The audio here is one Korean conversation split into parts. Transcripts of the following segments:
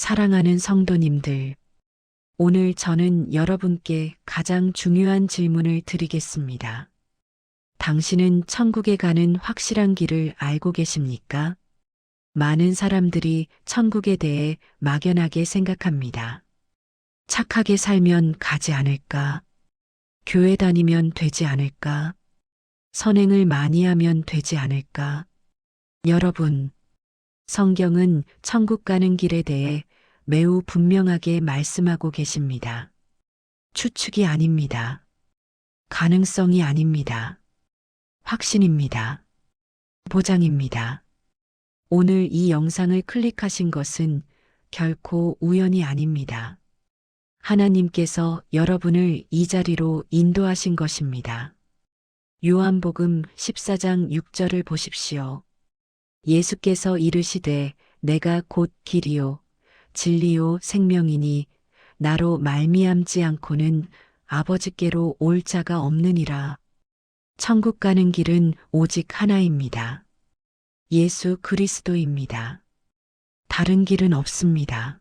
사랑하는 성도님들, 오늘 저는 여러분께 가장 중요한 질문을 드리겠습니다. 당신은 천국에 가는 확실한 길을 알고 계십니까? 많은 사람들이 천국에 대해 막연하게 생각합니다. 착하게 살면 가지 않을까? 교회 다니면 되지 않을까? 선행을 많이 하면 되지 않을까? 여러분, 성경은 천국 가는 길에 대해 매우 분명하게 말씀하고 계십니다. 추측이 아닙니다. 가능성이 아닙니다. 확신입니다. 보장입니다. 오늘 이 영상을 클릭하신 것은 결코 우연이 아닙니다. 하나님께서 여러분을 이 자리로 인도하신 것입니다. 요한복음 14장 6절을 보십시오. 예수께서 이르시되 내가 곧 길이요 진리요 생명이니 나로 말미암지 않고는 아버지께로 올 자가 없느니라. 천국 가는 길은 오직 하나입니다. 예수 그리스도입니다. 다른 길은 없습니다.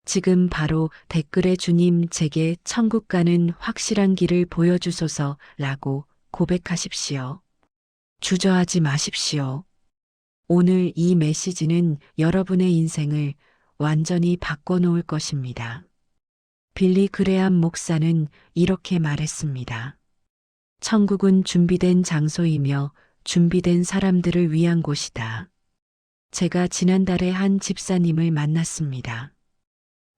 지금 바로 댓글에 주님 제게 천국 가는 확실한 길을 보여주소서라고 고백하십시오. 주저하지 마십시오. 오늘 이 메시지는 여러분의 인생을 완전히 바꿔놓을 것입니다. 빌리 그레암 목사는 이렇게 말했습니다. 천국은 준비된 장소이며 준비된 사람들을 위한 곳이다. 제가 지난달에 한 집사님을 만났습니다.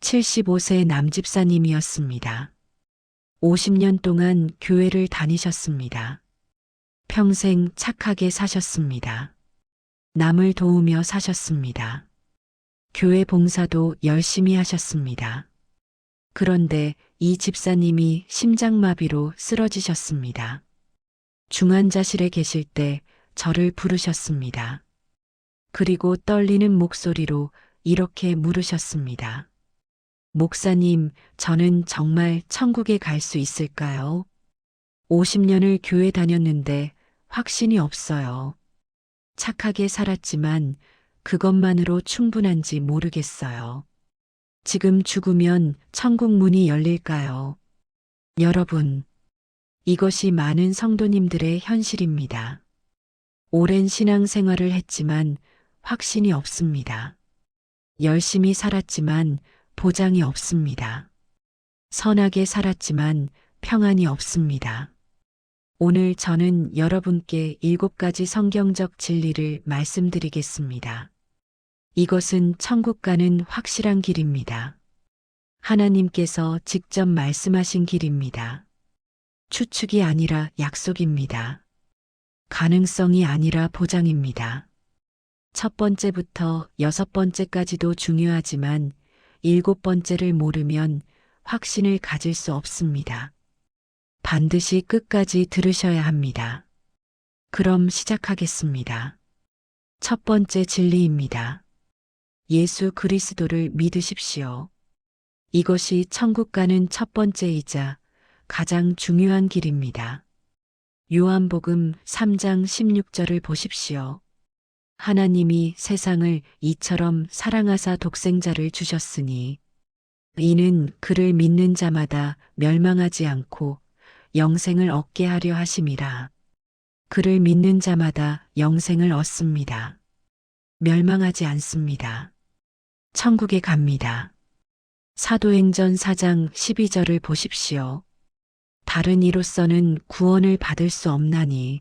75세 남집사님이었습니다. 50년 동안 교회를 다니셨습니다. 평생 착하게 사셨습니다. 남을 도우며 사셨습니다. 교회 봉사도 열심히 하셨습니다. 그런데 이 집사님이 심장마비로 쓰러지셨습니다. 중환자실에 계실 때 저를 부르셨습니다. 그리고 떨리는 목소리로 이렇게 물으셨습니다. 목사님, 저는 정말 천국에 갈 수 있을까요? 50년을 교회 다녔는데 확신이 없어요. 착하게 살았지만 그것만으로 충분한지 모르겠어요. 지금 죽으면 천국 문이 열릴까요? 여러분, 이것이 많은 성도님들의 현실입니다. 오랜 신앙생활을 했지만 확신이 없습니다. 열심히 살았지만 보장이 없습니다. 선하게 살았지만 평안이 없습니다. 오늘 저는 여러분께 7가지 성경적 진리를 말씀드리겠습니다. 이것은 천국 가는 확실한 길입니다. 하나님께서 직접 말씀하신 길입니다. 추측이 아니라 약속입니다. 가능성이 아니라 보장입니다. 첫 번째부터 6번째까지도 중요하지만 7번째를 모르면 확신을 가질 수 없습니다. 반드시 끝까지 들으셔야 합니다. 그럼 시작하겠습니다. 첫 번째 진리입니다. 예수 그리스도를 믿으십시오. 이것이 천국 가는 첫 번째이자 가장 중요한 길입니다. 요한복음 3장 16절을 보십시오. 하나님이 세상을 이처럼 사랑하사 독생자를 주셨으니 이는 그를 믿는 자마다 멸망하지 않고 영생을 얻게 하려 하심이라. 그를 믿는 자마다 영생을 얻습니다. 멸망하지 않습니다. 천국에 갑니다. 사도행전 4장 12절을 보십시오. 다른 이로서는 구원을 받을 수 없나니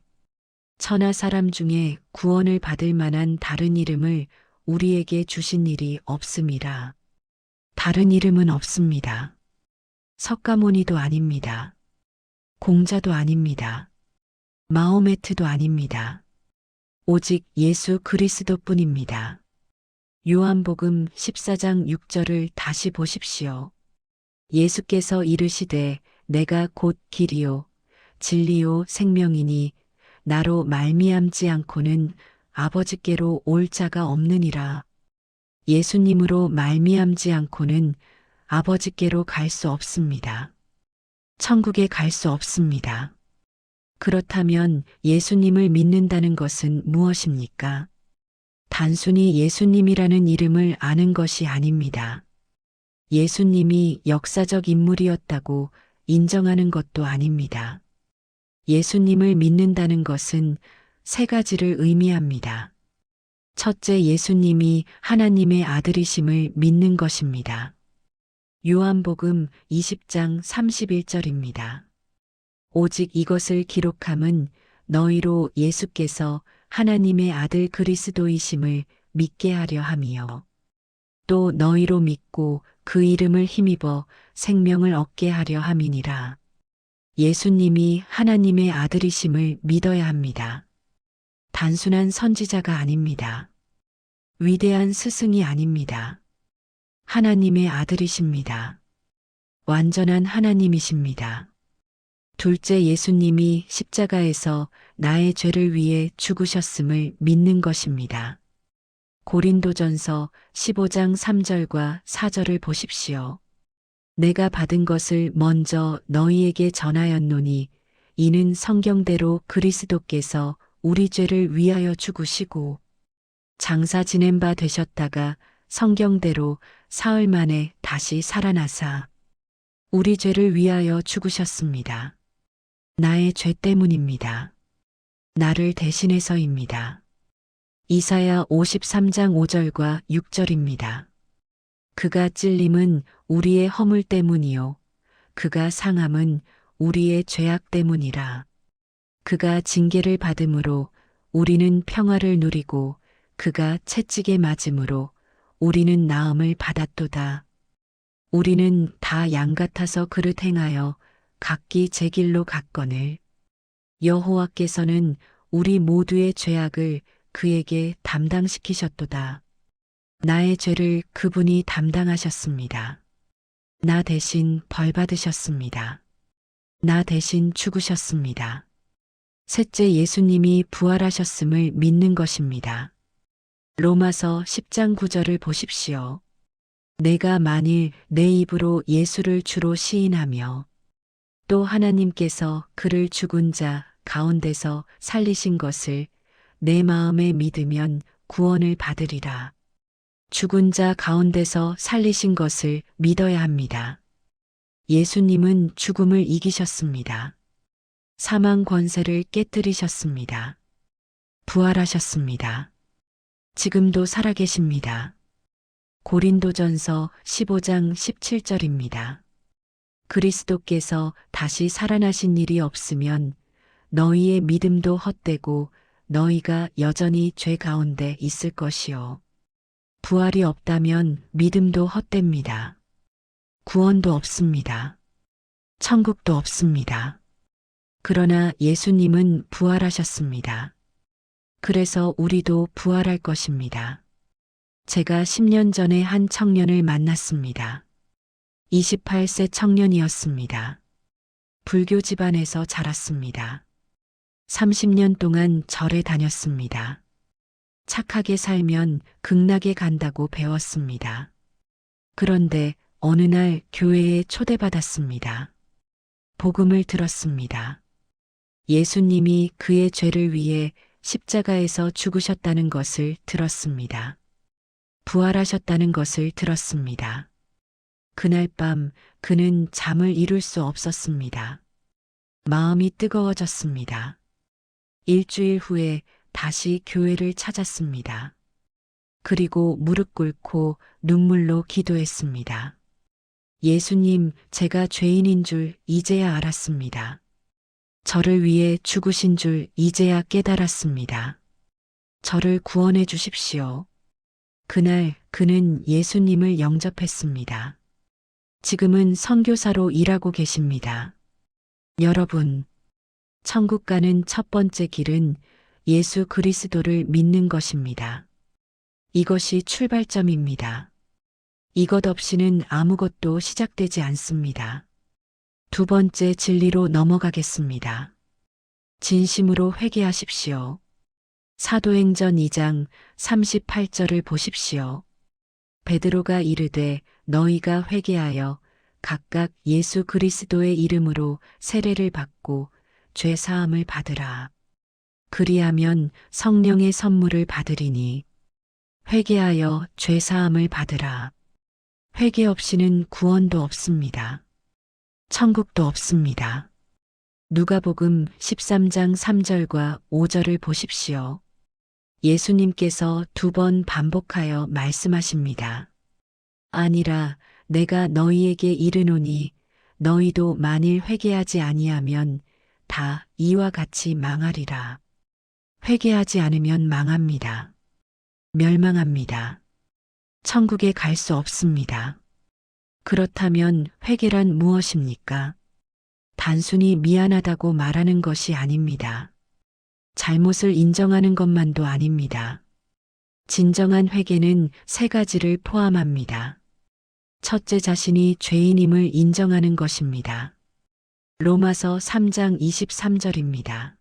천하 사람 중에 구원을 받을 만한 다른 이름을 우리에게 주신 일이 없음이라. 다른 이름은 없습니다. 석가모니도 아닙니다. 공자도 아닙니다. 마호메트도 아닙니다. 오직 예수 그리스도뿐입니다. 요한복음 14장 6절을 다시 보십시오. 예수께서 이르시되 내가 곧 길이요 진리요 생명이니 나로 말미암지 않고는 아버지께로 올 자가 없느니라. 예수님으로 말미암지 않고는 아버지께로 갈 수 없습니다. 천국에 갈 수 없습니다. 그렇다면 예수님을 믿는다는 것은 무엇입니까? 단순히 예수님이라는 이름을 아는 것이 아닙니다. 예수님이 역사적 인물이었다고 인정하는 것도 아닙니다. 예수님을 믿는다는 것은 세 가지를 의미합니다. 첫째, 예수님이 하나님의 아들이심을 믿는 것입니다. 요한복음 20장 31절입니다. 오직 이것을 기록함은 너희로 예수께서 하나님의 아들 그리스도이심을 믿게 하려 함이요. 또 너희로 믿고 그 이름을 힘입어 생명을 얻게 하려 함이니라. 예수님이 하나님의 아들이심을 믿어야 합니다. 단순한 선지자가 아닙니다. 위대한 스승이 아닙니다. 하나님의 아들이십니다. 완전한 하나님이십니다. 둘째, 예수님이 십자가에서 나의 죄를 위해 죽으셨음을 믿는 것입니다. 고린도전서 15장 3절과 4절을 보십시오. 내가 받은 것을 먼저 너희에게 전하였노니 이는 성경대로 그리스도께서 우리 죄를 위하여 죽으시고 장사 지낸 바 되셨다가 성경대로 사흘 만에 다시 살아나사 우리 죄를 위하여 죽으셨습니다. 나의 죄 때문입니다. 나를 대신해서입니다. 이사야 53장 5절과 6절입니다. 그가 찔림은 우리의 허물 때문이요. 그가 상함은 우리의 죄악 때문이라. 그가 징계를 받음으로 우리는 평화를 누리고 그가 채찍에 맞음으로 우리는 나음을 받았도다. 우리는 다 양 같아서 그릇 행하여 각기 제 길로 갔거늘. 여호와께서는 우리 모두의 죄악을 그에게 담당시키셨도다. 나의 죄를 그분이 담당하셨습니다. 나 대신 벌 받으셨습니다. 나 대신 죽으셨습니다. 셋째, 예수님이 부활하셨음을 믿는 것입니다. 로마서 10장 9절을 보십시오. 내가 만일 내 입으로 예수를 주로 시인하며 또 하나님께서 그를 죽은 자 가운데서 살리신 것을 내 마음에 믿으면 구원을 받으리라. 죽은 자 가운데서 살리신 것을 믿어야 합니다. 예수님은 죽음을 이기셨습니다. 사망 권세를 깨뜨리셨습니다. 부활하셨습니다. 지금도 살아계십니다. 고린도전서 15장 17절입니다. 그리스도께서 다시 살아나신 일이 없으면 너희의 믿음도 헛되고 너희가 여전히 죄 가운데 있을 것이요. 부활이 없다면 믿음도 헛됩니다. 구원도 없습니다. 천국도 없습니다. 그러나 예수님은 부활하셨습니다. 그래서 우리도 부활할 것입니다. 제가 10년 전에 한 청년을 만났습니다. 28세 청년이었습니다. 불교 집안에서 자랐습니다. 30년 동안 절에 다녔습니다. 착하게 살면 극락에 간다고 배웠습니다. 그런데 어느 날 교회에 초대받았습니다. 복음을 들었습니다. 예수님이 그의 죄를 위해 십자가에서 죽으셨다는 것을 들었습니다. 부활하셨다는 것을 들었습니다. 그날 밤 그는 잠을 이룰 수 없었습니다. 마음이 뜨거워졌습니다. 일주일 후에 다시 교회를 찾았습니다. 그리고 무릎 꿇고 눈물로 기도했습니다. 예수님, 제가 죄인인 줄 이제야 알았습니다. 저를 위해 죽으신 줄 이제야 깨달았습니다. 저를 구원해 주십시오. 그날 그는 예수님을 영접했습니다. 지금은 선교사로 일하고 계십니다. 여러분, 천국 가는 첫 번째 길은 예수 그리스도를 믿는 것입니다. 이것이 출발점입니다. 이것 없이는 아무것도 시작되지 않습니다. 두 번째 진리로 넘어가겠습니다. 진심으로 회개하십시오. 사도행전 2장 38절을 보십시오. 베드로가 이르되 너희가 회개하여 각각 예수 그리스도의 이름으로 세례를 받고 죄 사함을 받으라. 그리하면 성령의 선물을 받으리니 회개하여 죄 사함을 받으라. 회개 없이는 구원도 없습니다. 천국도 없습니다. 누가복음 13장 3절과 5절을 보십시오. 예수님께서 2번 반복하여 말씀하십니다. 아니라 내가 너희에게 이르노니 너희도 만일 회개하지 아니하면 다 이와 같이 망하리라. 회개하지 않으면 망합니다. 멸망합니다. 천국에 갈 수 없습니다. 그렇다면 회개란 무엇입니까? 단순히 미안하다고 말하는 것이 아닙니다. 잘못을 인정하는 것만도 아닙니다. 진정한 회개는 3가지를 포함합니다. 첫째, 자신이 죄인임을 인정하는 것입니다. 로마서 3장 23절입니다.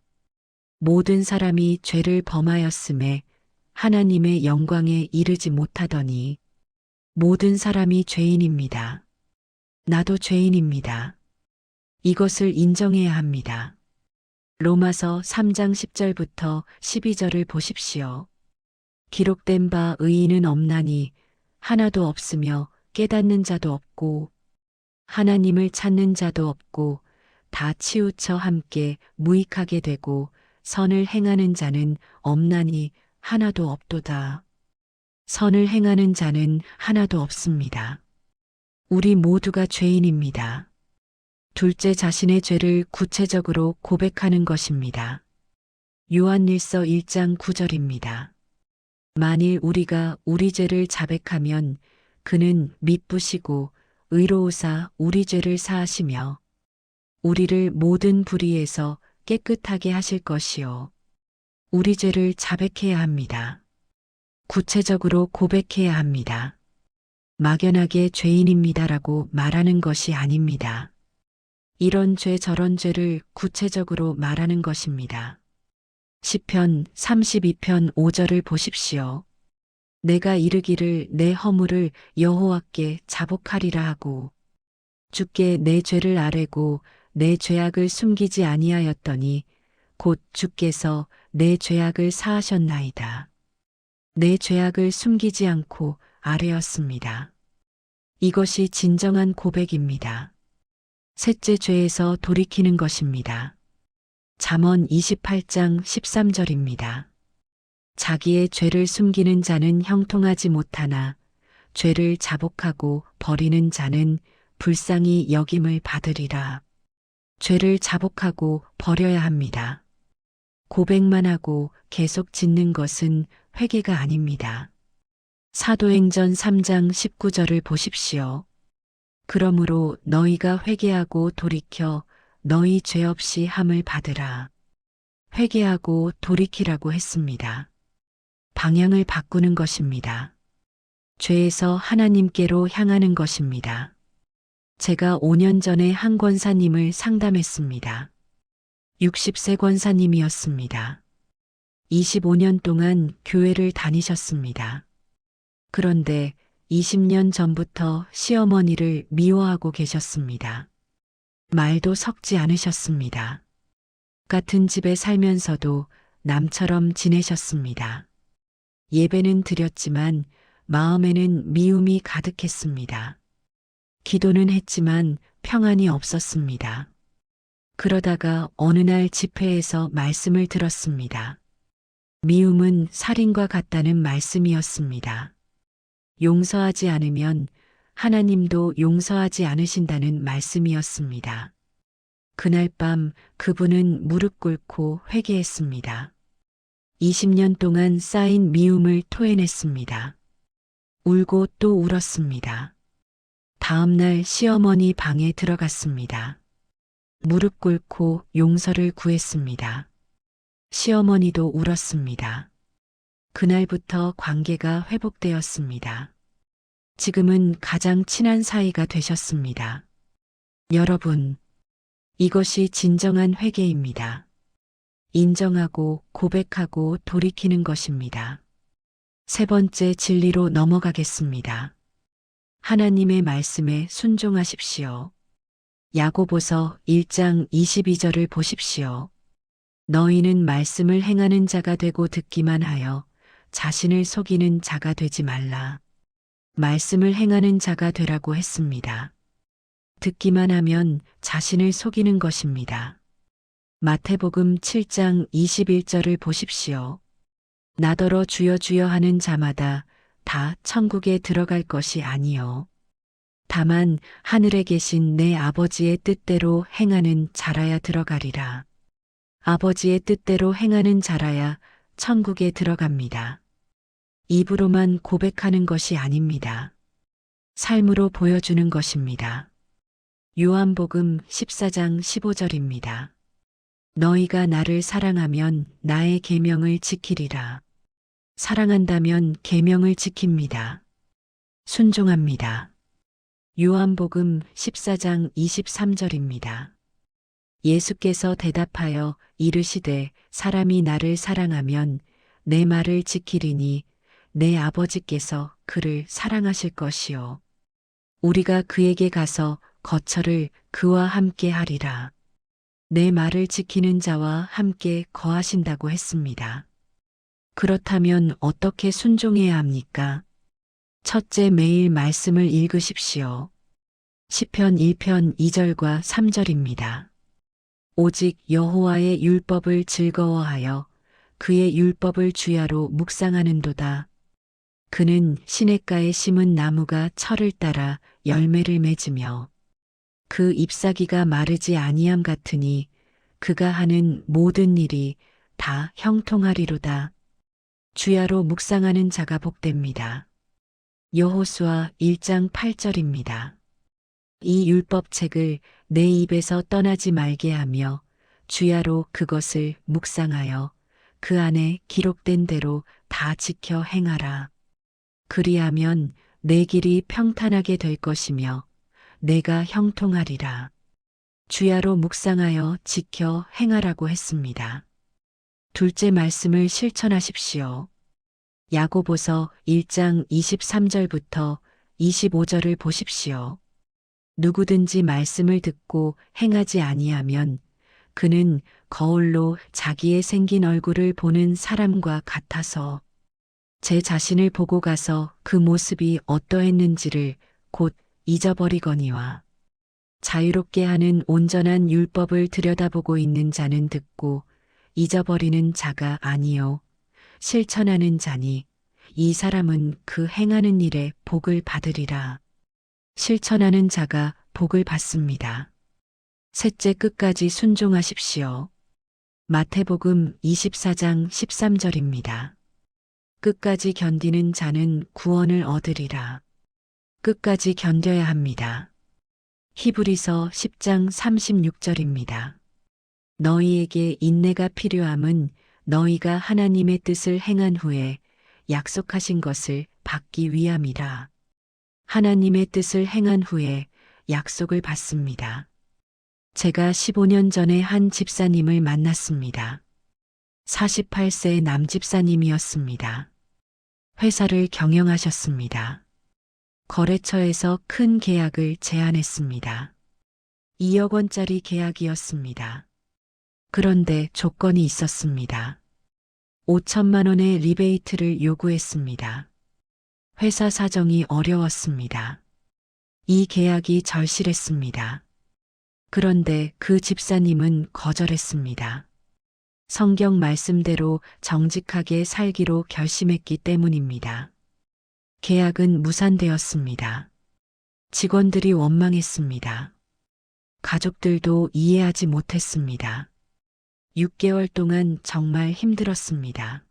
모든 사람이 죄를 범하였음에 하나님의 영광에 이르지 못하더니 모든 사람이 죄인입니다. 나도 죄인입니다. 이것을 인정해야 합니다. 로마서 3장 10절부터 12절을 보십시오. 기록된 바 의인은 없나니 하나도 없으며 깨닫는 자도 없고 하나님을 찾는 자도 없고 다 치우쳐 함께 무익하게 되고 선을 행하는 자는 없나니 하나도 없도다. 선을 행하는 자는 하나도 없습니다. 우리 모두가 죄인입니다. 둘째, 자신의 죄를 구체적으로 고백하는 것입니다. 요한일서 1장 9절입니다. 만일 우리가 우리 죄를 자백하면 그는 미쁘시고 의로우사 우리 죄를 사하시며 우리를 모든 불의에서 깨끗하게 하실 것이요. 우리 죄를 자백해야 합니다. 구체적으로 고백해야 합니다. 막연하게 죄인입니다라고 말하는 것이 아닙니다. 이런 죄 저런 죄를 구체적으로 말하는 것입니다. 시편 32편 5절을 보십시오. 내가 이르기를 내 허물을 여호와께 자복하리라 하고 주께 내 죄를 아뢰고 내 죄악을 숨기지 아니하였더니 곧 주께서 내 죄악을 사하셨나이다. 내 죄악을 숨기지 않고 아뢰었습니다. 이것이 진정한 고백입니다. 셋째, 죄에서 돌이키는 것입니다. 잠언 28장 13절입니다. 자기의 죄를 숨기는 자는 형통하지 못하나 죄를 자복하고 버리는 자는 불쌍히 여김을 받으리라. 죄를 자복하고 버려야 합니다. 고백만 하고 계속 짓는 것은 회개가 아닙니다. 사도행전 3장 19절을 보십시오. 그러므로 너희가 회개하고 돌이켜 너희 죄 없이 함을 받으라. 회개하고 돌이키라고 했습니다. 방향을 바꾸는 것입니다. 죄에서 하나님께로 향하는 것입니다. 제가 5년 전에 한 권사님을 상담했습니다. 60세 권사님이었습니다. 25년 동안 교회를 다니셨습니다. 그런데 20년 전부터 시어머니를 미워하고 계셨습니다. 말도 섞지 않으셨습니다. 같은 집에 살면서도 남처럼 지내셨습니다. 예배는 드렸지만 마음에는 미움이 가득했습니다. 기도는 했지만 평안이 없었습니다. 그러다가 어느 날 집회에서 말씀을 들었습니다. 미움은 살인과 같다는 말씀이었습니다. 용서하지 않으면 하나님도 용서하지 않으신다는 말씀이었습니다. 그날 밤 그분은 무릎 꿇고 회개했습니다. 20년 동안 쌓인 미움을 토해냈습니다. 울고 또 울었습니다. 다음 날 시어머니 방에 들어갔습니다. 무릎 꿇고 용서를 구했습니다. 시어머니도 울었습니다. 그날부터 관계가 회복되었습니다. 지금은 가장 친한 사이가 되셨습니다. 여러분, 이것이 진정한 회개입니다. 인정하고 고백하고 돌이키는 것입니다. 세 번째, 진리로 넘어가겠습니다. 하나님의 말씀에 순종하십시오. 야고보서 1장 22절을 보십시오. 너희는 말씀을 행하는 자가 되고 듣기만 하여 자신을 속이는 자가 되지 말라. 말씀을 행하는 자가 되라고 했습니다. 듣기만 하면 자신을 속이는 것입니다. 마태복음 7장 21절을 보십시오. 나더러 주여 주여 하는 자마다 다 천국에 들어갈 것이 아니요 다만 하늘에 계신 내 아버지의 뜻대로 행하는 자라야 들어가리라. 아버지의 뜻대로 행하는 자라야 천국에 들어갑니다. 입으로만 고백하는 것이 아닙니다. 삶으로 보여주는 것입니다. 요한복음 14장 15절입니다. 너희가 나를 사랑하면 나의 계명을 지키리라. 사랑한다면 계명을 지킵니다. 순종합니다. 요한복음 14장 23절입니다. 예수께서 대답하여 이르시되 사람이 나를 사랑하면 내 말을 지키리니 내 아버지께서 그를 사랑하실 것이요 우리가 그에게 가서 거처를 그와 함께 하리라. 내 말을 지키는 자와 함께 거하신다고 했습니다. 그렇다면 어떻게 순종해야 합니까? 첫째, 매일 말씀을 읽으십시오. 시편 1편 2절과 3절입니다. 오직 여호와의 율법을 즐거워하여 그의 율법을 주야로 묵상하는도다. 그는 시냇가에 심은 나무가 철을 따라 열매를 맺으며 그 잎사귀가 마르지 아니함 같으니 그가 하는 모든 일이 다 형통하리로다. 주야로 묵상하는 자가 복됩니다. 여호수아 1장 8절입니다. 이 율법책을 내 입에서 떠나지 말게 하며 주야로 그것을 묵상하여 그 안에 기록된 대로 다 지켜 행하라. 그리하면 내 길이 평탄하게 될 것이며 내가 형통하리라. 주야로 묵상하여 지켜 행하라고 했습니다. 둘째, 말씀을 실천하십시오. 야고보서 1장 23절부터 25절을 보십시오. 누구든지 말씀을 듣고 행하지 아니하면 그는 거울로 자기의 생긴 얼굴을 보는 사람과 같아서 제 자신을 보고 가서 그 모습이 어떠했는지를 곧 잊어버리거니와 자유롭게 하는 온전한 율법을 들여다보고 있는 자는 듣고 잊어버리는 자가 아니요 실천하는 자니 이 사람은 그 행하는 일에 복을 받으리라. 실천하는 자가 복을 받습니다. 셋째, 끝까지 순종하십시오. 마태복음 24장 13절입니다. 끝까지 견디는 자는 구원을 얻으리라. 끝까지 견뎌야 합니다. 히브리서 10장 36절입니다. 너희에게 인내가 필요함은 너희가 하나님의 뜻을 행한 후에 약속하신 것을 받기 위함이라. 하나님의 뜻을 행한 후에 약속을 받습니다. 제가 15년 전에 한 집사님을 만났습니다. 48세 남집사님이었습니다. 회사를 경영하셨습니다. 거래처에서 큰 계약을 제안했습니다. 2억 원짜리 계약이었습니다. 그런데 조건이 있었습니다. 5천만 원의 리베이트를 요구했습니다. 회사 사정이 어려웠습니다. 이 계약이 절실했습니다. 그런데 그 집사님은 거절했습니다. 성경 말씀대로 정직하게 살기로 결심했기 때문입니다. 계약은 무산되었습니다. 직원들이 원망했습니다. 가족들도 이해하지 못했습니다. 6개월 동안 정말 힘들었습니다.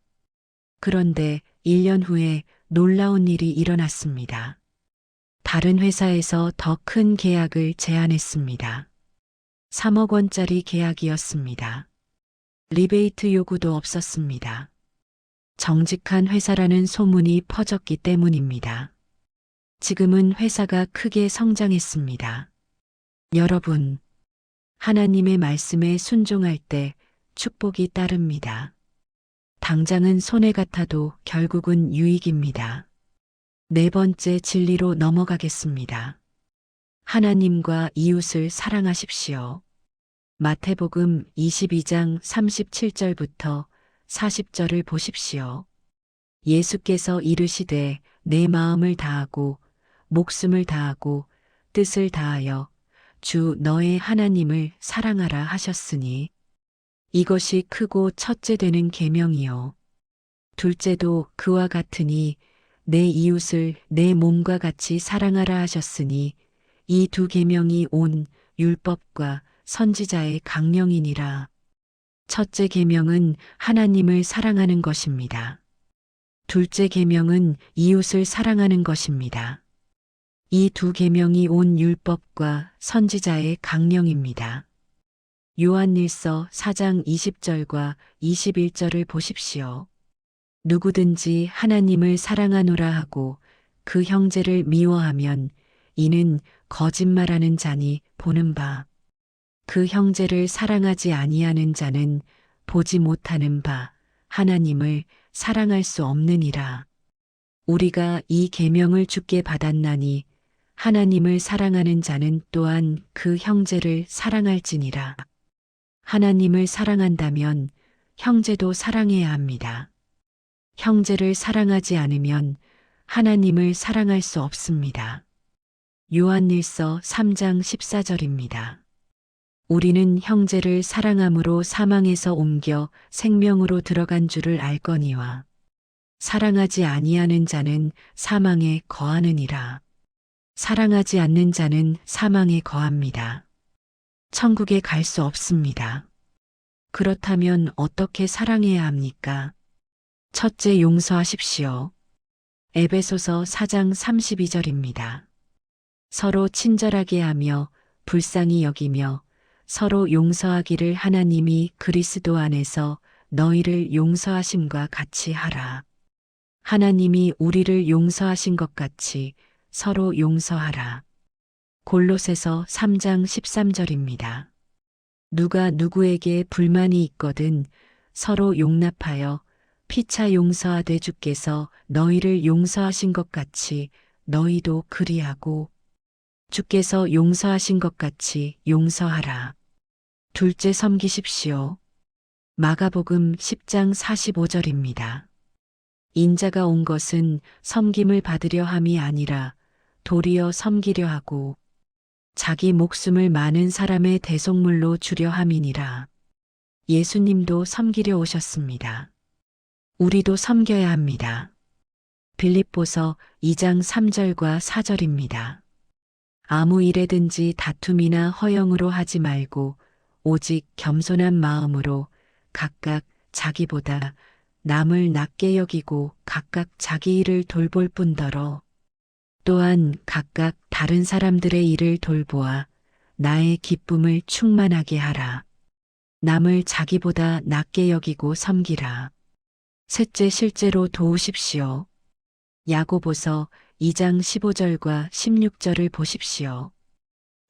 그런데 1년 후에 놀라운 일이 일어났습니다. 다른 회사에서 더 큰 계약을 제안했습니다. 3억 원짜리 계약이었습니다. 리베이트 요구도 없었습니다. 정직한 회사라는 소문이 퍼졌기 때문입니다. 지금은 회사가 크게 성장했습니다. 여러분, 하나님의 말씀에 순종할 때 축복이 따릅니다. 당장은 손해 같아도 결국은 유익입니다. 네 번째, 진리로 넘어가겠습니다. 하나님과 이웃을 사랑하십시오. 마태복음 22장 37절부터 40절을 보십시오. 예수께서 이르시되 내 마음을 다하고 목숨을 다하고 뜻을 다하여 주 너의 하나님을 사랑하라 하셨으니 이것이 크고 첫째 되는 계명이요 둘째도 그와 같으니 내 이웃을 내 몸과 같이 사랑하라 하셨으니 이 두 계명이 온 율법과 선지자의 강령이니라. 첫째 계명은 하나님을 사랑하는 것입니다. 둘째 계명은 이웃을 사랑하는 것입니다. 이 두 계명이 온 율법과 선지자의 강령입니다. 요한일서 4장 20절과 21절을 보십시오. 누구든지 하나님을 사랑하노라 하고 그 형제를 미워하면 이는 거짓말하는 자니 보는 바. 그 형제를 사랑하지 아니하는 자는 보지 못하는 바 하나님을 사랑할 수 없느니라. 우리가 이 계명을 주께 받았나니 하나님을 사랑하는 자는 또한 그 형제를 사랑할지니라. 하나님을 사랑한다면 형제도 사랑해야 합니다. 형제를 사랑하지 않으면 하나님을 사랑할 수 없습니다. 요한일서 3장 14절입니다. 우리는 형제를 사랑함으로 사망에서 옮겨 생명으로 들어간 줄을 알거니와 사랑하지 아니하는 자는 사망에 거하느니라. 사랑하지 않는 자는 사망에 거합니다. 천국에 갈 수 없습니다. 그렇다면 어떻게 사랑해야 합니까? 첫째, 용서하십시오. 에베소서 4장 32절입니다. 서로 친절하게 하며 불쌍히 여기며 서로 용서하기를 하나님이 그리스도 안에서 너희를 용서하심과 같이 하라. 하나님이 우리를 용서하신 것 같이 서로 용서하라. 골로새서 3장 13절입니다. 누가 누구에게 불만이 있거든 서로 용납하여 피차 용서하되 주께서 너희를 용서하신 것 같이 너희도 그리하고 주께서 용서하신 것 같이 용서하라. 둘째, 섬기십시오. 마가복음 10장 45절입니다. 인자가 온 것은 섬김을 받으려 함이 아니라 도리어 섬기려 하고 자기 목숨을 많은 사람의 대속물로 주려 함이니라. 예수님도 섬기려 오셨습니다. 우리도 섬겨야 합니다. 빌립보서 2장 3절과 4절입니다. 아무 일에든지 다툼이나 허영으로 하지 말고 오직 겸손한 마음으로 각각 자기보다 남을 낮게 여기고 각각 자기 일을 돌볼 뿐더러 또한 각각 다른 사람들의 일을 돌보아 나의 기쁨을 충만하게 하라. 남을 자기보다 낮게 여기고 섬기라. 셋째, 실제로 도우십시오. 야고보서 2장 15절과 16절을 보십시오.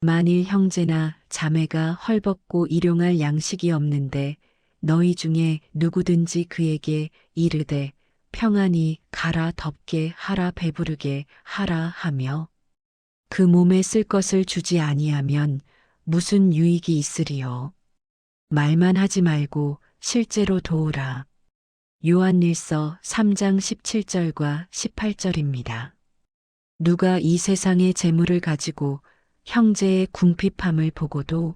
만일 형제나 자매가 헐벗고 일용할 양식이 없는데 너희 중에 누구든지 그에게 이르되 평안히 가라 덥게 하라 배부르게 하라 하며 그 몸에 쓸 것을 주지 아니하면 무슨 유익이 있으리요. 말만 하지 말고 실제로 도우라. 요한일서 3장 17절과 18절입니다. 누가 이 세상의 재물을 가지고 형제의 궁핍함을 보고도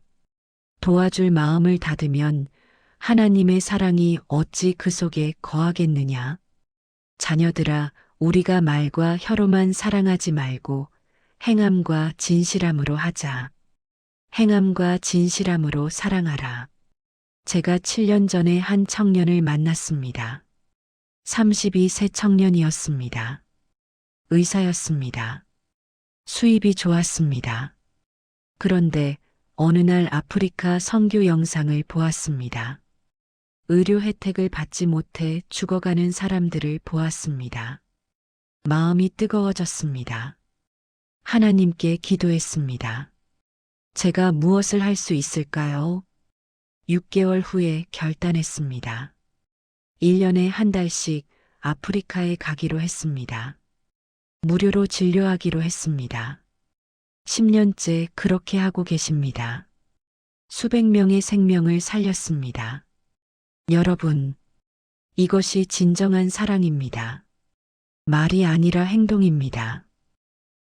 도와줄 마음을 닫으면 하나님의 사랑이 어찌 그 속에 거하겠느냐. 자녀들아, 우리가 말과 혀로만 사랑하지 말고 행함과 진실함으로 하자. 행함과 진실함으로 사랑하라. 제가 7년 전에 한 청년을 만났습니다. 32세 청년이었습니다. 의사였습니다. 수입이 좋았습니다. 그런데 어느 날 아프리카 선교 영상을 보았습니다. 의료 혜택을 받지 못해 죽어가는 사람들을 보았습니다. 마음이 뜨거워졌습니다. 하나님께 기도했습니다. 제가 무엇을 할 수 있을까요? 6개월 후에 결단했습니다. 1년에 한 달씩 아프리카에 가기로 했습니다. 무료로 진료하기로 했습니다. 10년째 그렇게 하고 계십니다. 수백 명의 생명을 살렸습니다. 여러분, 이것이 진정한 사랑입니다. 말이 아니라 행동입니다.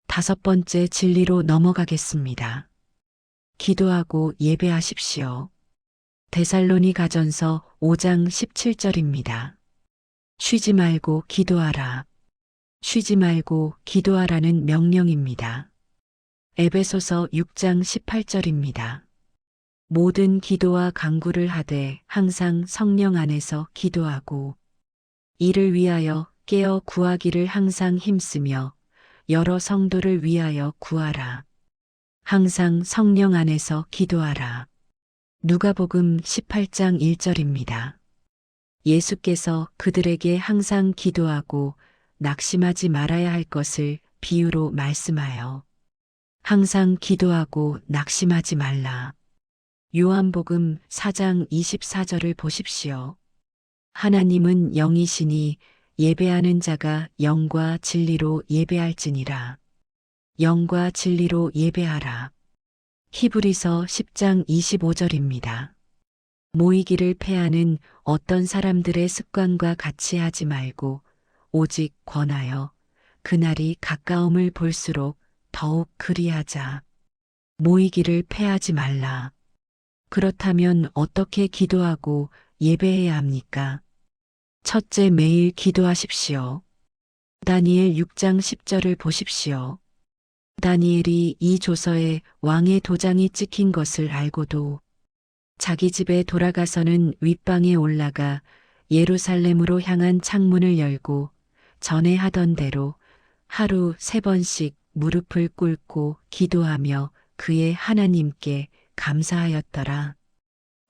다섯 번째 진리로 넘어가겠습니다. 기도하고 예배하십시오. 데살로니가전서 5장 17절입니다. 쉬지 말고 기도하라. 쉬지 말고 기도하라는 명령입니다. 에베소서 6장 18절입니다. 모든 기도와 간구를 하되 항상 성령 안에서 기도하고 이를 위하여 깨어 구하기를 항상 힘쓰며 여러 성도를 위하여 구하라. 항상 성령 안에서 기도하라. 누가복음 18장 1절입니다. 예수께서 그들에게 항상 기도하고 낙심하지 말아야 할 것을 비유로 말씀하여 항상 기도하고 낙심하지 말라. 요한복음 4장 24절을 보십시오. 하나님은 영이시니 예배하는 자가 영과 진리로 예배할지니라. 영과 진리로 예배하라. 히브리서 10장 25절입니다. 모이기를 패하는 어떤 사람들의 습관과 같이 하지 말고 오직 권하여 그날이 가까움을 볼수록 더욱 그리하자. 모이기를 패하지 말라. 그렇다면 어떻게 기도하고 예배해야 합니까? 첫째, 매일 기도하십시오. 다니엘 6장 10절을 보십시오. 다니엘이 이 조서에 왕의 도장이 찍힌 것을 알고도 자기 집에 돌아가서는 윗방에 올라가 예루살렘으로 향한 창문을 열고 전에 하던 대로 하루 3번씩 무릎을 꿇고 기도하며 그의 하나님께 감사하였더라.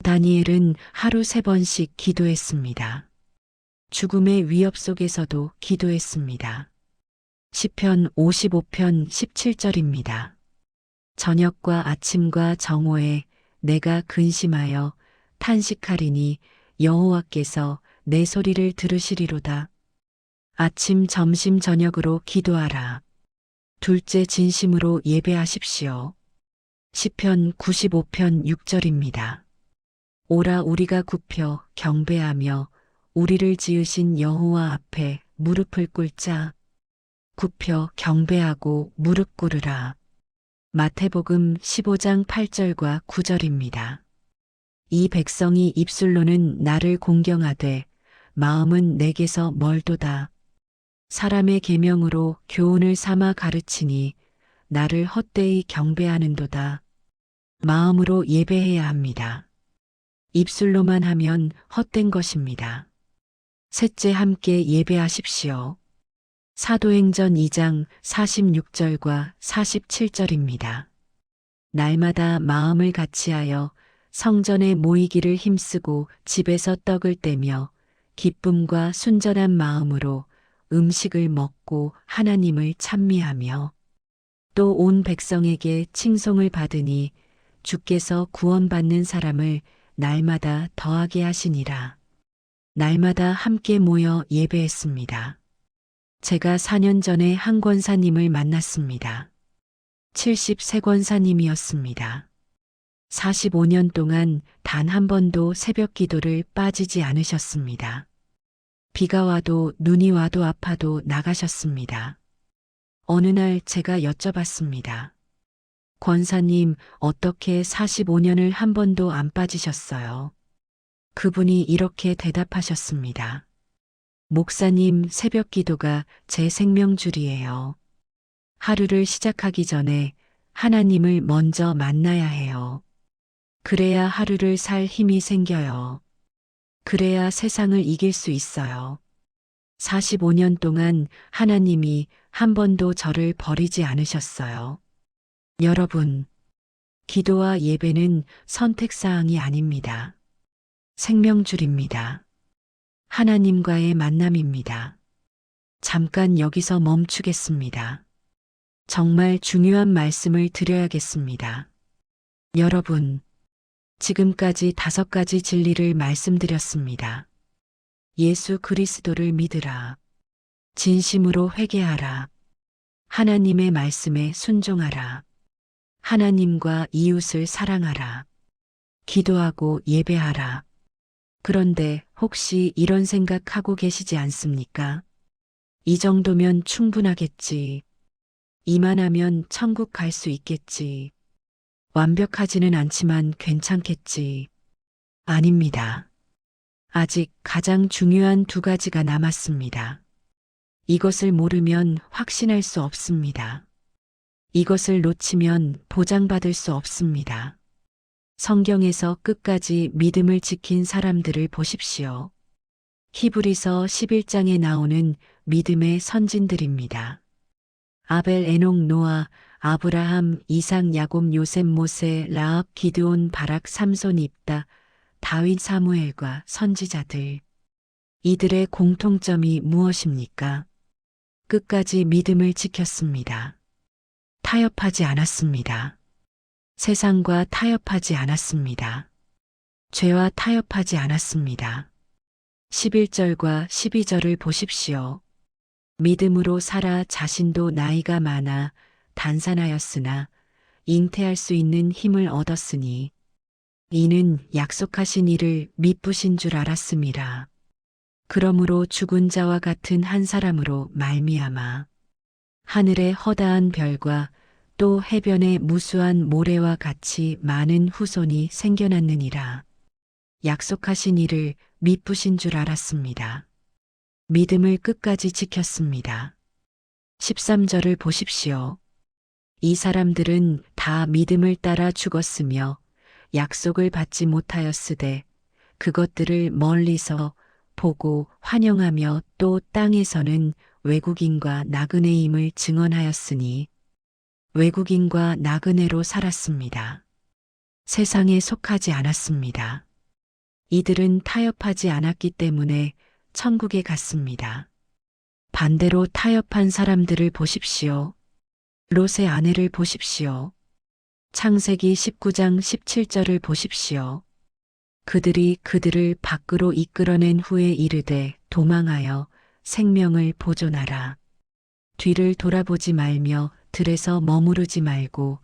다니엘은 하루 3번씩 기도했습니다. 죽음의 위협 속에서도 기도했습니다. 시편 55편 17절입니다. 저녁과 아침과 정오에 내가 근심하여 탄식하리니 여호와께서 내 소리를 들으시리로다. 아침, 점심, 저녁으로 기도하라. 둘째, 진심으로 예배하십시오. 시편 95편 6절입니다. 오라 우리가 굽혀 경배하며 우리를 지으신 여호와 앞에 무릎을 꿇자. 굽혀 경배하고 무릎 꿇으라. 마태복음 15장 8절과 9절입니다. 이 백성이 입술로는 나를 공경하되 마음은 내게서 멀도다. 사람의 계명으로 교훈을 삼아 가르치니 나를 헛되이 경배하는도다. 마음으로 예배해야 합니다. 입술로만 하면 헛된 것입니다. 셋째, 함께 예배하십시오. 사도행전 2장 46절과 47절입니다. 날마다 마음을 같이하여 성전에 모이기를 힘쓰고 집에서 떡을 떼며 기쁨과 순전한 마음으로 음식을 먹고 하나님을 찬미하며 또 온 백성에게 칭송을 받으니 주께서 구원받는 사람을 날마다 더하게 하시니라. 날마다 함께 모여 예배했습니다. 제가 4년 전에 한 권사님을 만났습니다. 73 권사님이었습니다. 45년 동안 단 한 번도 새벽 기도를 빠지지 않으셨습니다. 비가 와도 눈이 와도 아파도 나가셨습니다. 어느 날 제가 여쭤봤습니다. 권사님, 어떻게 45년을 한 번도 안 빠지셨어요? 그분이 이렇게 대답하셨습니다. 목사님, 새벽 기도가 제 생명줄이에요. 하루를 시작하기 전에 하나님을 먼저 만나야 해요. 그래야 하루를 살 힘이 생겨요. 그래야 세상을 이길 수 있어요. 45년 동안 하나님이 한 번도 저를 버리지 않으셨어요. 여러분, 기도와 예배는 선택사항이 아닙니다. 생명줄입니다. 하나님과의 만남입니다. 잠깐 여기서 멈추겠습니다. 정말 중요한 말씀을 드려야겠습니다. 여러분, 지금까지 5가지 진리를 말씀드렸습니다. 예수 그리스도를 믿으라. 진심으로 회개하라. 하나님의 말씀에 순종하라. 하나님과 이웃을 사랑하라. 기도하고 예배하라. 그런데 혹시 이런 생각하고 계시지 않습니까? 이 정도면 충분하겠지. 이만하면 천국 갈 수 있겠지. 완벽하지는 않지만 괜찮겠지. 아닙니다. 아직 가장 중요한 두 가지가 남았습니다. 이것을 모르면 확신할 수 없습니다. 이것을 놓치면 보장받을 수 없습니다. 성경에서 끝까지 믿음을 지킨 사람들을 보십시오. 히브리서 11장에 나오는 믿음의 선진들입니다. 아벨, 에녹, 노아, 아브라함, 이삭, 야곱, 요셉, 모세, 라합, 기드온, 바락, 삼손, 입다, 다윗, 사무엘과 선지자들. 이들의 공통점이 무엇입니까? 끝까지 믿음을 지켰습니다. 타협하지 않았습니다. 세상과 타협하지 않았습니다. 죄와 타협하지 않았습니다. 11절과 12절을 보십시오. 믿음으로 살아 자신도 나이가 많아 단산하였으나 잉태할 수 있는 힘을 얻었으니 이는 약속하신 이를 미쁘신 줄 알았음이라. 그러므로 죽은 자와 같은 한 사람으로 말미암아 하늘의 허다한 별과 또 해변의 무수한 모래와 같이 많은 후손이 생겨났느니라. 약속하신 이를 미쁘신 줄 알았습니다. 믿음을 끝까지 지켰습니다. 13절을 보십시오. 이 사람들은 다 믿음을 따라 죽었으며 약속을 받지 못하였으되 그것들을 멀리서 보고 환영하며 또 땅에서는 외국인과 나그네임을 증언하였으니 외국인과 나그네로 살았습니다. 세상에 속하지 않았습니다. 이들은 타협하지 않았기 때문에 천국에 갔습니다. 반대로 타협한 사람들을 보십시오. 롯의 아내를 보십시오. 창세기 19장 17절을 보십시오. 그들이 그들을 밖으로 이끌어낸 후에 이르되 도망하여 생명을 보존하라. 뒤를 돌아보지 말며 들에서 머무르지 말고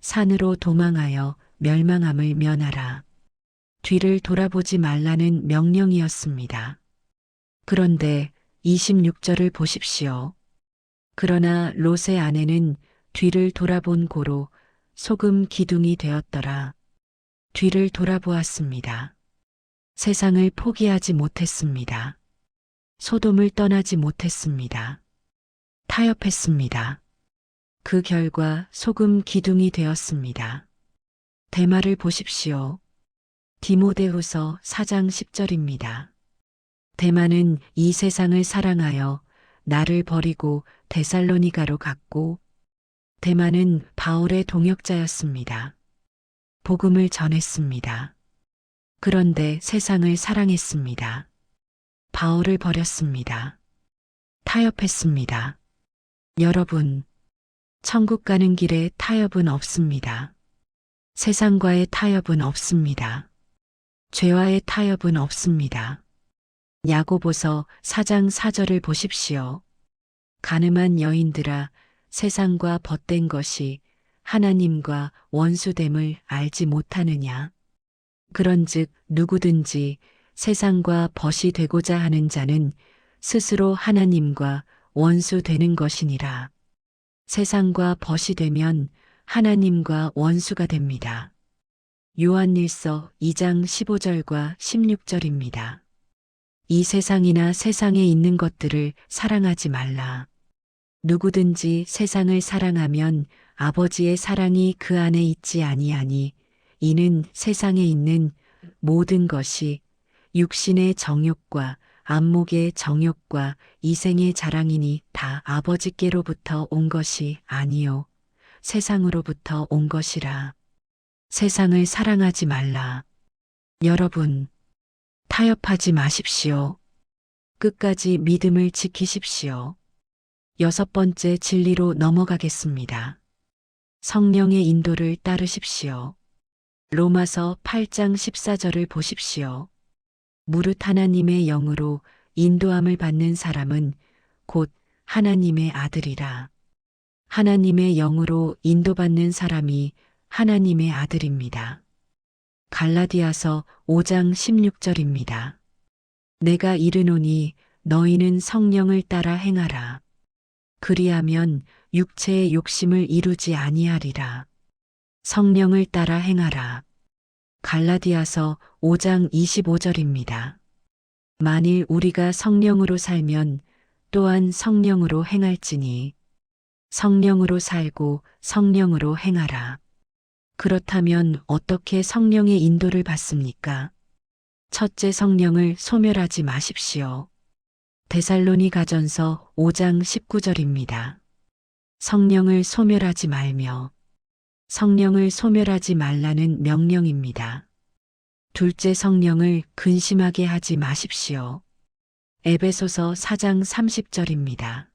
산으로 도망하여 멸망함을 면하라. 뒤를 돌아보지 말라는 명령이었습니다. 그런데 26절을 보십시오. 그러나 롯의 아내는 뒤를 돌아본 고로 소금 기둥이 되었더라. 뒤를 돌아보았습니다. 세상을 포기하지 못했습니다. 소돔을 떠나지 못했습니다. 타협했습니다. 그 결과 소금 기둥이 되었습니다. 데마를 보십시오. 디모데후서 4장 10절입니다. 데마는 이 세상을 사랑하여 나를 버리고 데살로니가로 갔고 데마는 바울의 동역자였습니다. 복음을 전했습니다. 그런데 세상을 사랑했습니다. 바울을 버렸습니다. 타협했습니다. 여러분, 천국 가는 길에 타협은 없습니다. 세상과의 타협은 없습니다. 죄와의 타협은 없습니다. 야고보서 4장 4절을 보십시오. 가늠한 여인들아, 세상과 벗된 것이 하나님과 원수됨을 알지 못하느냐. 그런즉 누구든지 세상과 벗이 되고자 하는 자는 스스로 하나님과 원수 되는 것이니라. 세상과 벗이 되면 하나님과 원수가 됩니다. 요한일서 2장 15절과 16절입니다. 이 세상이나 세상에 있는 것들을 사랑하지 말라. 누구든지 세상을 사랑하면 아버지의 사랑이 그 안에 있지 아니하니 이는 세상에 있는 모든 것이 육신의 정욕과 안목의 정욕과 이생의 자랑이니 다 아버지께로부터 온 것이 아니요 세상으로부터 온 것이라. 세상을 사랑하지 말라. 여러분, 타협하지 마십시오. 끝까지 믿음을 지키십시오. 6번째 진리로 넘어가겠습니다. 성령의 인도를 따르십시오. 로마서 8장 14절을 보십시오. 무릇 하나님의 영으로 인도함을 받는 사람은 곧 하나님의 아들이라. 하나님의 영으로 인도받는 사람이 하나님의 아들입니다. 갈라디아서 5장 16절입니다. 내가 이르노니 너희는 성령을 따라 행하라. 그리하면 육체의 욕심을 이루지 아니하리라. 성령을 따라 행하라. 갈라디아서 5장 25절입니다. 만일 우리가 성령으로 살면 또한 성령으로 행할지니 성령으로 살고 성령으로 행하라. 그렇다면 어떻게 성령의 인도를 받습니까? 첫째, 성령을 소멸하지 마십시오. 데살로니가전서 5장 19절입니다. 성령을 소멸하지 말며 성령을 소멸하지 말라는 명령입니다. 둘째, 성령을 근심하게 하지 마십시오. 에베소서 4장 30절입니다.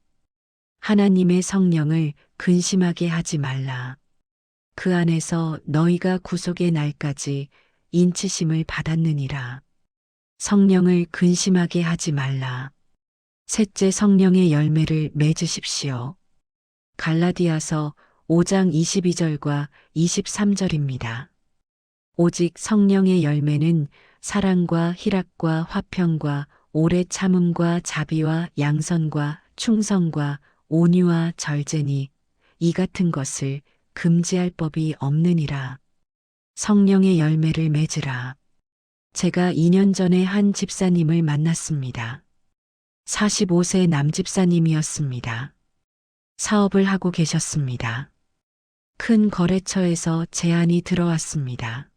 하나님의 성령을 근심하게 하지 말라. 그 안에서 너희가 구속의 날까지 인치심을 받았느니라. 성령을 근심하게 하지 말라. 셋째, 성령의 열매를 맺으십시오. 갈라디아서 5장 22절과 23절입니다. 오직 성령의 열매는 사랑과 희락과 화평과 오래 참음과 자비와 양선과 충성과 온유와 절제니 이 같은 것을 금지할 법이 없느니라. 성령의 열매를 맺으라. 제가 2년 전에 한 집사님을 만났습니다. 45세 남집사님이었습니다. 사업을 하고 계셨습니다. 큰 거래처에서 제안이 들어왔습니다.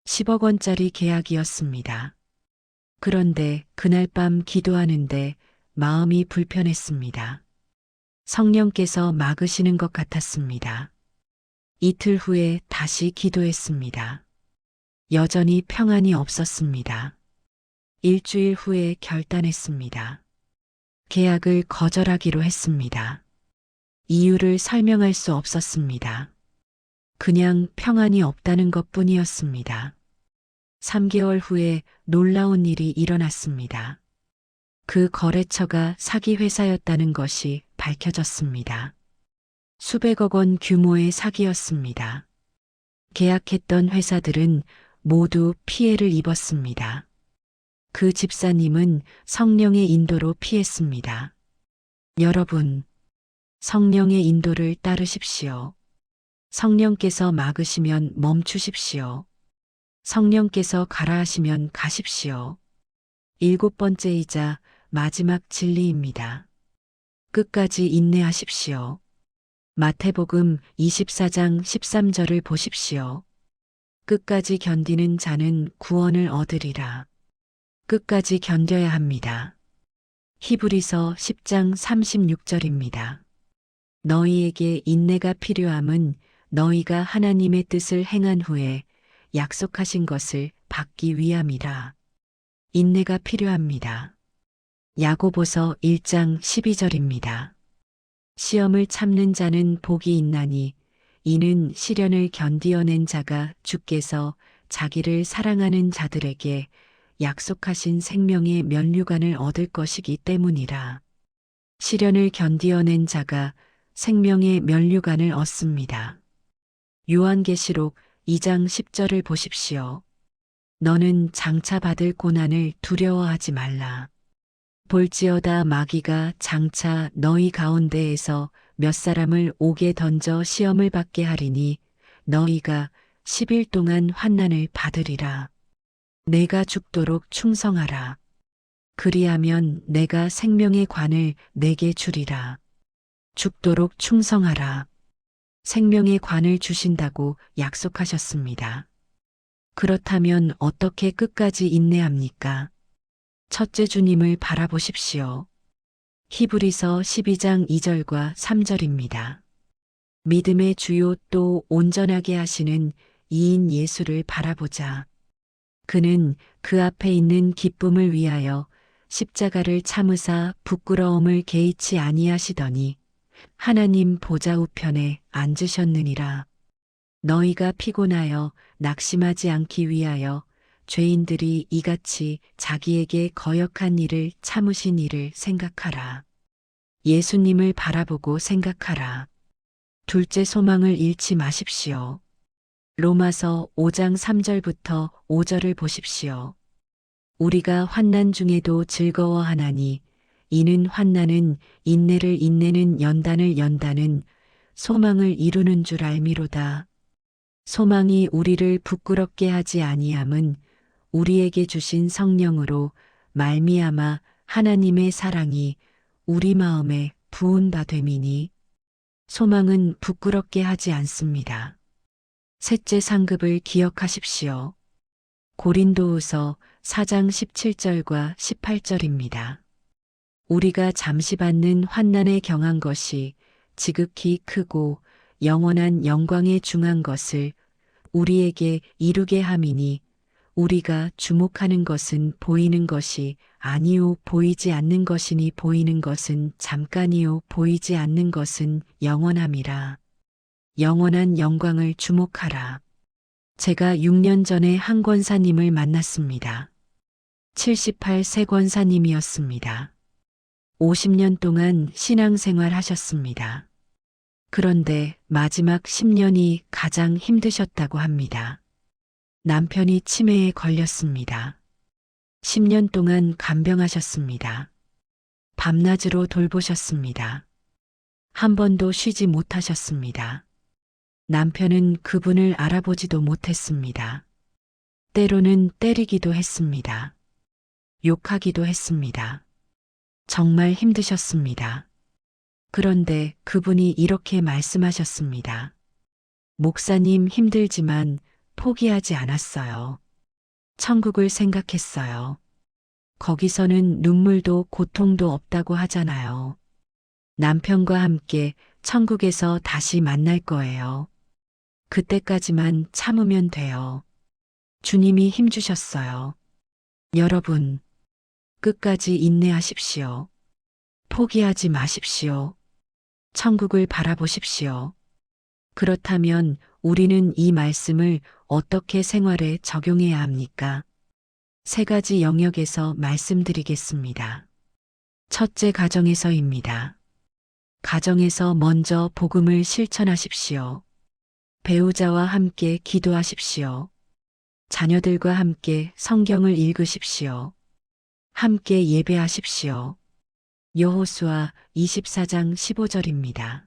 10억 원짜리 계약이었습니다. 그런데 그날 밤 기도하는데 마음이 불편했습니다. 성령께서 막으시는 것 같았습니다. 이틀 후에 다시 기도했습니다. 여전히 평안이 없었습니다. 일주일 후에 결단했습니다. 계약을 거절하기로 했습니다. 이유를 설명할 수 없었습니다. 그냥 평안이 없다는 것 뿐이었습니다. 3개월 후에 놀라운 일이 일어났습니다. 그 거래처가 사기 회사였다는 것이 밝혀졌습니다. 수백억 원 규모의 사기였습니다. 계약했던 회사들은 모두 피해를 입었습니다. 그 집사님은 성령의 인도로 피했습니다. 여러분, 성령의 인도를 따르십시오. 성령께서 막으시면 멈추십시오. 성령께서 가라 하시면 가십시오. 7번째이자 마지막 진리입니다. 끝까지 인내하십시오. 마태복음 24장 13절을 보십시오. 끝까지 견디는 자는 구원을 얻으리라. 끝까지 견뎌야 합니다. 히브리서 10장 36절입니다. 너희에게 인내가 필요함은 너희가 하나님의 뜻을 행한 후에 약속하신 것을 받기 위함이라. 인내가 필요합니다. 야고보서 1장 12절입니다. 시험을 참는 자는 복이 있나니 이는 시련을 견디어낸 자가 주께서 자기를 사랑하는 자들에게 약속하신 생명의 면류관을 얻을 것이기 때문이라. 시련을 견디어낸 자가 생명의 면류관을 얻습니다. 요한계시록 2장 10절을 보십시오. 너는 장차 받을 고난을 두려워하지 말라. 볼지어다 마귀가 장차 너희 가운데에서 몇 사람을 옥에 던져 시험을 받게 하리니 너희가 10일 동안 환난을 받으리라. 내가 죽도록 충성하라. 그리하면 내가 생명의 관을 내게 주리라. 죽도록 충성하라. 생명의 관을 주신다고 약속하셨습니다. 그렇다면 어떻게 끝까지 인내합니까? 첫째, 주님을 바라보십시오. 히브리서 12장 2절과 3절입니다. 믿음의 주요 또 온전하게 하시는 이인 예수를 바라보자. 그는 그 앞에 있는 기쁨을 위하여 십자가를 참으사 부끄러움을 개의치 아니하시더니 하나님 보좌 우편에 앉으셨느니라. 너희가 피곤하여 낙심하지 않기 위하여 죄인들이 이같이 자기에게 거역한 일을 참으신 일을 생각하라. 예수님을 바라보고 생각하라. 둘째, 소망을 잃지 마십시오. 로마서 5장 3절부터 5절을 보십시오. 우리가 환난 중에도 즐거워하나니 이는 환난은 인내를 인내는 연단을 연단은 소망을 이루는 줄 알미로다. 소망이 우리를 부끄럽게 하지 아니함은 우리에게 주신 성령으로 말미암아 하나님의 사랑이 우리 마음에 부은 바 됨이니 소망은 부끄럽게 하지 않습니다. 셋째 상급을 기억하십시오. 고린도후서 4장 17절과 18절입니다. 우리가 잠시 받는 환난에 경한 것이 지극히 크고 영원한 영광에 중한 것을 우리에게 이루게 함이니 우리가 주목하는 것은 보이는 것이 아니요 보이지 않는 것이니 보이는 것은 잠깐이요 보이지 않는 것은 영원함이라. 영원한 영광을 주목하라. 제가 6년 전에 한 권사님을 만났습니다. 78세 권사님이었습니다. 50년 동안 신앙생활 하셨습니다. 그런데 마지막 10년이 가장 힘드셨다고 합니다. 남편이 치매에 걸렸습니다. 10년 동안 간병하셨습니다. 밤낮으로 돌보셨습니다. 한 번도 쉬지 못하셨습니다. 남편은 그분을 알아보지도 못했습니다. 때로는 때리기도 했습니다. 욕하기도 했습니다. 정말 힘드셨습니다. 그런데 그분이 이렇게 말씀하셨습니다. 목사님 힘들지만 포기하지 않았어요. 천국을 생각했어요. 거기서는 눈물도 고통도 없다고 하잖아요. 남편과 함께 천국에서 다시 만날 거예요. 그때까지만 참으면 돼요. 주님이 힘주셨어요. 여러분, 끝까지 인내하십시오. 포기하지 마십시오. 천국을 바라보십시오. 그렇다면 우리는 이 말씀을 어떻게 생활에 적용해야 합니까? 세 가지 영역에서 말씀드리겠습니다. 첫째, 가정에서입니다. 가정에서 먼저 복음을 실천하십시오. 배우자와 함께 기도하십시오. 자녀들과 함께 성경을 읽으십시오. 함께 예배하십시오. 여호수아 24장 15절입니다.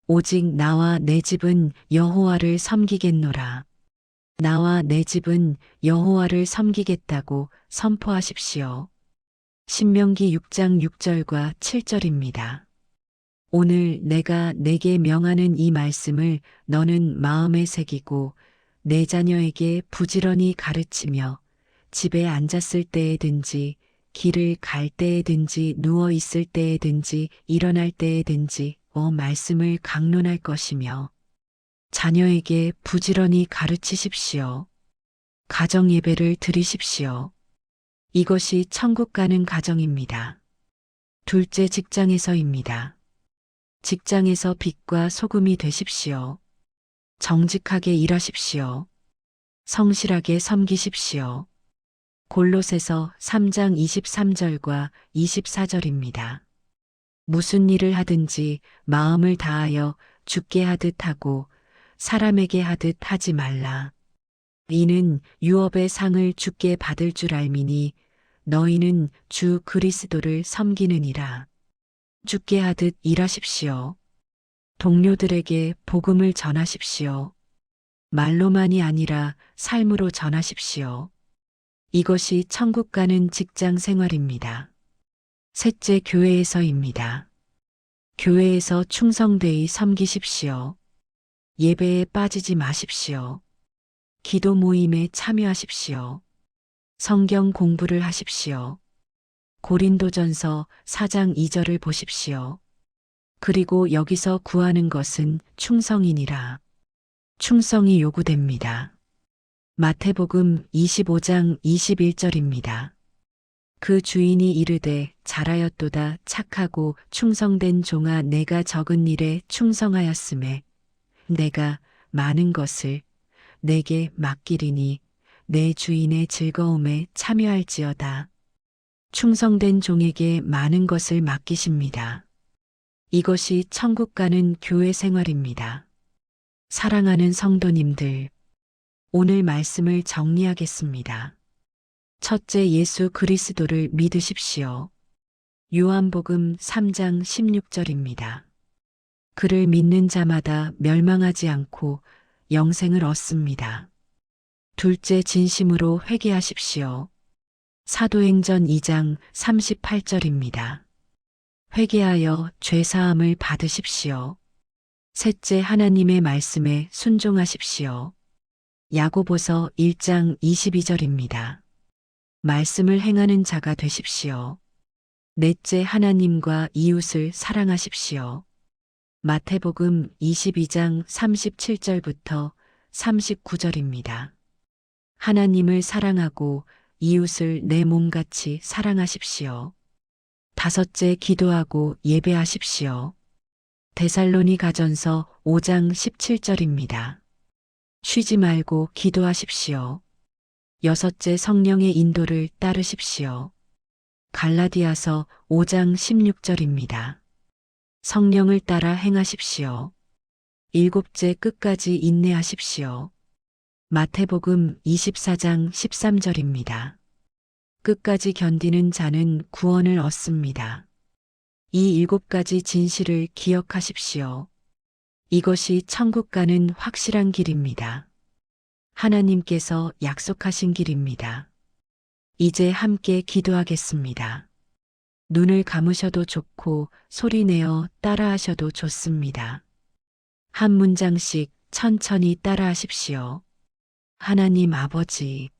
오직 나와 내 집은 여호와를 섬기겠노라. 나와 내 집은 여호와를 섬기겠다고 선포하십시오. 신명기 6장 6절과 7절입니다. 오늘 내가 내게 명하는 이 말씀을 너는 마음에 새기고 내 자녀에게 부지런히 가르치며 집에 앉았을 때에든지 길을 갈 때에든지 누워 있을 때에든지 일어날 때에든지 말씀을 강론할 것이며 자녀에게 부지런히 가르치십시오. 가정 예배를 드리십시오. 이것이 천국 가는 가정입니다. 둘째, 직장에서입니다. 직장에서 빛과 소금이 되십시오. 정직하게 일하십시오. 성실하게 섬기십시오. 골로새서 3장 23절과 24절입니다. 무슨 일을 하든지 마음을 다하여 주께 하듯 하고 사람에게 하듯 하지 말라. 이는 유업의 상을 주께 받을 줄 알미니 너희는 주 그리스도를 섬기느니라. 주께 하듯 일하십시오. 동료들에게 복음을 전하십시오. 말로만이 아니라 삶으로 전하십시오. 이것이 천국 가는 직장 생활입니다. 셋째, 교회에서입니다. 교회에서 충성되이 섬기십시오. 예배에 빠지지 마십시오. 기도 모임에 참여하십시오. 성경 공부를 하십시오. 고린도전서 4장 2절을 보십시오. 그리고 여기서 구하는 것은 충성이니라. 충성이 요구됩니다. 마태복음 25장 21절입니다. 그 주인이 이르되 잘하였도다 착하고 충성된 종아 내가 적은 일에 충성하였음에 내가 많은 것을 내게 맡기리니 내 주인의 즐거움에 참여할지어다. 충성된 종에게 많은 것을 맡기십니다. 이것이 천국 가는 교회 생활입니다. 사랑하는 성도님들, 오늘 말씀을 정리하겠습니다. 첫째, 예수 그리스도를 믿으십시오. 요한복음 3장 16절입니다. 그를 믿는 자마다 멸망하지 않고 영생을 얻습니다. 둘째, 진심으로 회개하십시오. 사도행전 2장 38절입니다. 회개하여 죄사함을 받으십시오. 셋째, 하나님의 말씀에 순종하십시오. 야고보서 1장 22절입니다. 말씀을 행하는 자가 되십시오. 넷째, 하나님과 이웃을 사랑하십시오. 마태복음 22장 37절부터 39절입니다. 하나님을 사랑하고 이웃을 내 몸같이 사랑하십시오. 다섯째, 기도하고 예배하십시오. 데살로니가전서 5장 17절입니다. 쉬지 말고 기도하십시오. 여섯째, 성령의 인도를 따르십시오. 갈라디아서 5장 16절입니다. 성령을 따라 행하십시오. 일곱째, 끝까지 인내하십시오. 마태복음 24장 13절입니다. 끝까지 견디는 자는 구원을 얻습니다. 이 일곱 가지 진실을 기억하십시오. 이것이 천국 가는 확실한 길입니다. 하나님께서 약속하신 길입니다. 이제 함께 기도하겠습니다. 눈을 감으셔도 좋고 소리내어 따라하셔도 좋습니다. 한 문장씩 천천히 따라하십시오. 하나님 아버지,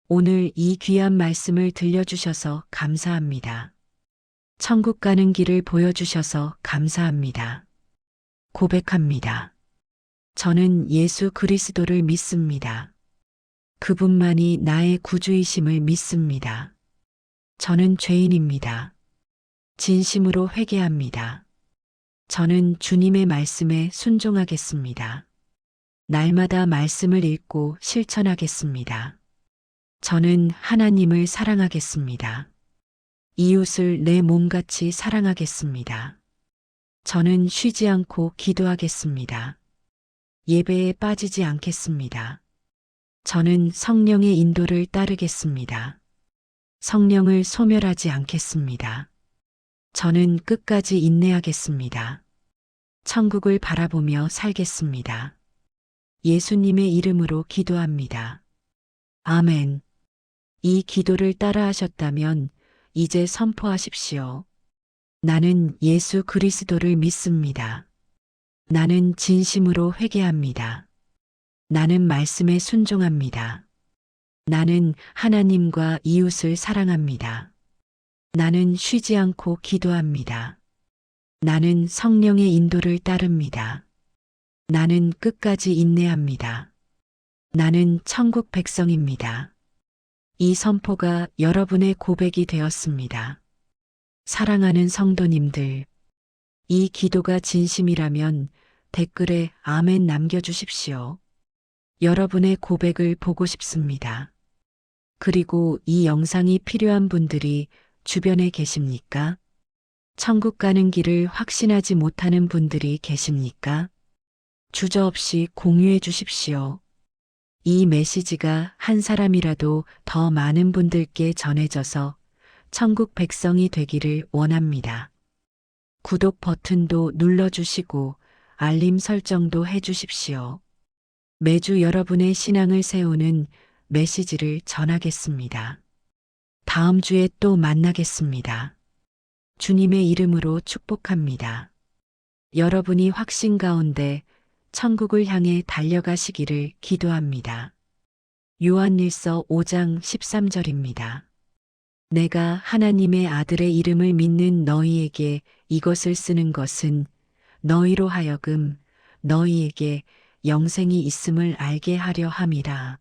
오늘 이 귀한 말씀을 들려주셔서 감사합니다. 천국 가는 길을 보여주셔서 감사합니다. 고백합니다. 저는 예수 그리스도를 믿습니다. 그분만이 나의 구주이심을 믿습니다. 저는 죄인입니다. 진심으로 회개합니다. 저는 주님의 말씀에 순종하겠습니다. 날마다 말씀을 읽고 실천하겠습니다. 저는 하나님을 사랑하겠습니다. 이웃을 내 몸같이 사랑하겠습니다. 저는 쉬지 않고 기도하겠습니다. 예배에 빠지지 않겠습니다. 저는 성령의 인도를 따르겠습니다. 성령을 소멸하지 않겠습니다. 저는 끝까지 인내하겠습니다. 천국을 바라보며 살겠습니다. 예수님의 이름으로 기도합니다. 아멘. 이 기도를 따라하셨다면 이제 선포하십시오. 나는 예수 그리스도를 믿습니다. 나는 진심으로 회개합니다. 나는 말씀에 순종합니다. 나는 하나님과 이웃을 사랑합니다. 나는 쉬지 않고 기도합니다. 나는 성령의 인도를 따릅니다. 나는 끝까지 인내합니다. 나는 천국 백성입니다. 이 선포가 여러분의 고백이 되었습니다. 사랑하는 성도님들, 이 기도가 진심이라면 댓글에 아멘 남겨주십시오. 여러분의 고백을 보고 싶습니다. 그리고 이 영상이 필요한 분들이 주변에 계십니까? 천국 가는 길을 확신하지 못하는 분들이 계십니까? 주저없이 공유해 주십시오. 이 메시지가 한 사람이라도 더 많은 분들께 전해져서 천국 백성이 되기를 원합니다. 구독 버튼도 눌러주시고 알림 설정도 해주십시오. 매주 여러분의 신앙을 세우는 메시지를 전하겠습니다. 다음 주에 또 만나겠습니다. 주님의 이름으로 축복합니다. 여러분이 확신 가운데 천국을 향해 달려가시기를 기도합니다. 요한일서 5장 13절입니다. 내가 하나님의 아들의 이름을 믿는 너희에게 이것을 쓰는 것은 너희로 하여금 너희에게 영생이 있음을 알게 하려 함이라.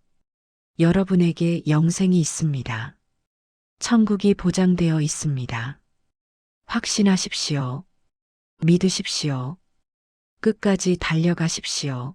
여러분에게 영생이 있습니다. 천국이 보장되어 있습니다. 확신하십시오. 믿으십시오. 끝까지 달려가십시오.